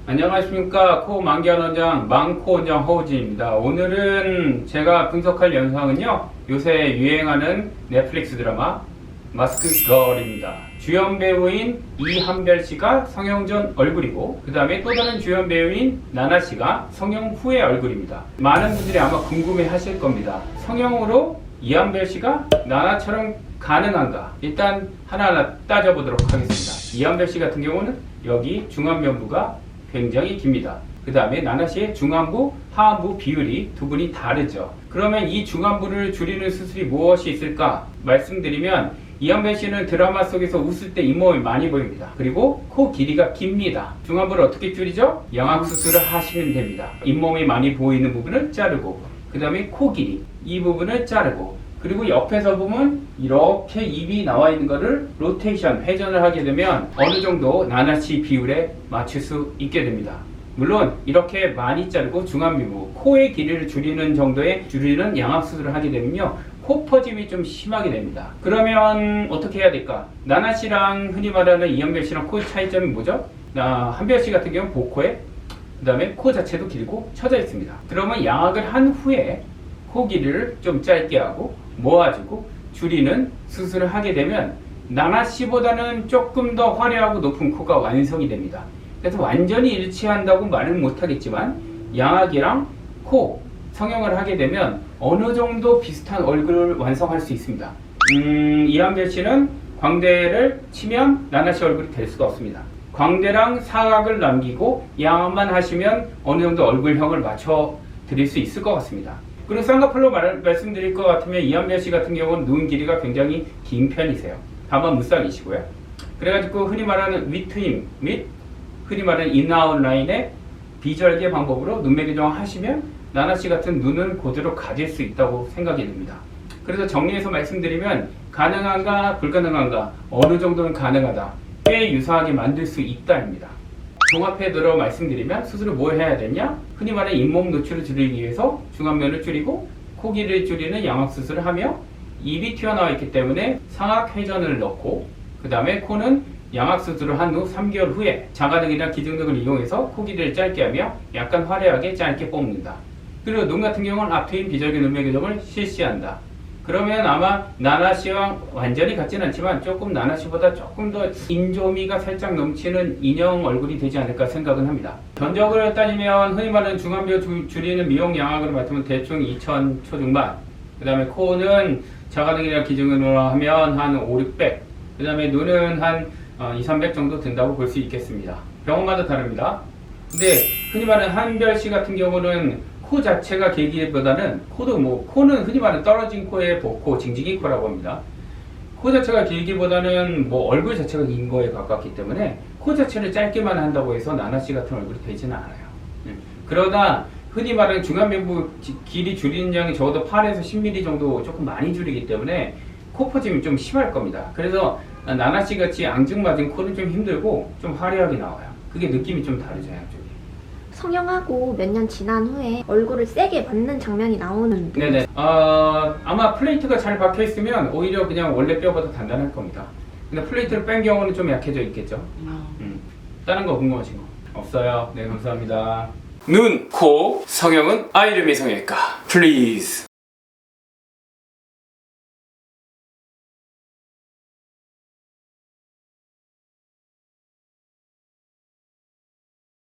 안녕하십니까. 코 만기한 원장 망코 원장 허우진입니다. 오늘은 제가 분석할 영상은요, 요새 유행하는 넷플릭스 드라마 마스크걸입니다. 주연 배우인 이한별 씨가 성형 전 얼굴이고, 그 다음에 또 다른 주연 배우인 나나 씨가 성형 후의 얼굴입니다. 많은 분들이 아마 궁금해 하실 겁니다. 성형으로 이한별 씨가 나나처럼 가능한가? 일단 하나하나 따져보도록 하겠습니다. 이한별 씨 같은 경우는 여기 중안면부가 굉장히 깁니다. 그 다음에 나나 씨의 중안부, 하안부 비율이 두 분이 다르죠. 그러면 이 중안부를 줄이는 수술이 무엇이 있을까 말씀드리면, 이한별 씨는 드라마 속에서 웃을 때 잇몸이 많이 보입니다. 그리고 코 길이가 깁니다. 중안부를 어떻게 줄이죠? 양악수술을 하시면 됩니다. 잇몸이 많이 보이는 부분을 자르고, 그 다음에 코 길이, 이 부분을 자르고, 그리고 옆에서 보면 이렇게 입이 나와 있는 거를 로테이션, 회전을 하게 되면 어느 정도 나나씨 비율에 맞출 수 있게 됩니다. 물론 이렇게 많이 자르고 중안미부, 코의 길이를 줄이는 정도의 줄이는 양악수술을 하게 되면요, 코 퍼짐이 좀 심하게 됩니다. 그러면 어떻게 해야 될까? 나나씨랑 흔히 말하는 이한별 씨랑 코의 차이점이 뭐죠? 한별 씨 같은 경우는 복코에, 그 다음에 코 자체도 길고 처져 있습니다. 그러면 양악을 한 후에 코 길이를 좀 짧게 하고 모아주고 줄이는 수술을 하게 되면 나나씨보다는 조금 더 화려하고 높은 코가 완성이 됩니다. 그래서 완전히 일치한다고 말은 못하겠지만 양악이랑 코 성형을 하게 되면 어느 정도 비슷한 얼굴을 완성할 수 있습니다. 이한별 씨는 광대를 치면 나나씨 얼굴이 될 수가 없습니다. 광대랑 사각을 남기고 양악만 하시면 어느 정도 얼굴형을 맞춰 드릴 수 있을 것 같습니다. 그리고 쌍꺼풀로 말씀드릴 것 같으면 이한별 씨 같은 경우는 눈 길이가 굉장히 긴 편이세요. 다만 무쌍이시고요. 그래가지고 흔히 말하는 윗트임 및 흔히 말하는 인아웃 라인의 비절개 방법으로 눈매 교정을 하시면 나나씨 같은 눈은 그대로 가질 수 있다고 생각이 듭니다. 그래서 정리해서 말씀드리면 가능한가 불가능한가, 어느 정도는 가능하다, 꽤 유사하게 만들 수 있다입니다. 종합해 들어 말씀드리면 수술을 뭐 해야 되냐? 흔히 말하는 잇몸 노출을 줄이기 위해서 중안면을 줄이고 코 길이를 줄이는 양악수술을 하며, 입이 튀어나와 있기 때문에 상악 회전을 넣고, 그 다음에 코는 양악수술을 한 후 3개월 후에 자가등이나 기증등을 이용해서 코 길이를 짧게 하며 약간 화려하게 짧게 뽑는다. 그리고 눈 같은 경우는 앞트임 비절개 눈매 교정을 실시한다. 그러면 아마 나나씨와 완전히 같지는 않지만 조금 나나씨보다 조금 더 인조미가 살짝 넘치는 인형 얼굴이 되지 않을까 생각은 합니다. 견적을 따지면 흔히 말하는 중안부 줄이는 미용 양악으로 맡으면 대충 2,000 초중반, 그 다음에 코는 자가등이나 기증으로 하면 한 5, 600, 그 다음에 눈은 한 2, 300 정도 든다고 볼 수 있겠습니다. 병원마다 다릅니다. 근데 흔히 말하는 한별 씨 같은 경우는 코 자체가 길기보다는 코는 흔히 말하는 떨어진 코의 복코, 징징이 코라고 합니다. 코 자체가 길기보다는 얼굴 자체가 긴 거에 가깝기 때문에 코 자체를 짧게만 한다고 해서 나나씨 같은 얼굴이 되지는 않아요. 그러다 흔히 말하는 중안면부 길이 줄이는 양이 적어도 8에서 10mm 정도 조금 많이 줄이기 때문에 코 퍼짐이 좀 심할 겁니다. 그래서 나나씨 같이 앙증맞은 코는 좀 힘들고 좀 화려하게 나와요. 그게 느낌이 좀 다르죠, 양쪽이. 성형하고 몇 년 지난 후에 얼굴을 세게 맞는 장면이 나오는데, 네네. 아마 플레이트가 잘 박혀 있으면 오히려 그냥 원래 뼈보다 단단할 겁니다. 근데 플레이트를 뺀 경우는 좀 약해져 있겠죠. 다른 거 궁금하신 거 없어요? 네, 감사합니다. 눈, 코, 성형은 아이를 미성형외과. 플리즈.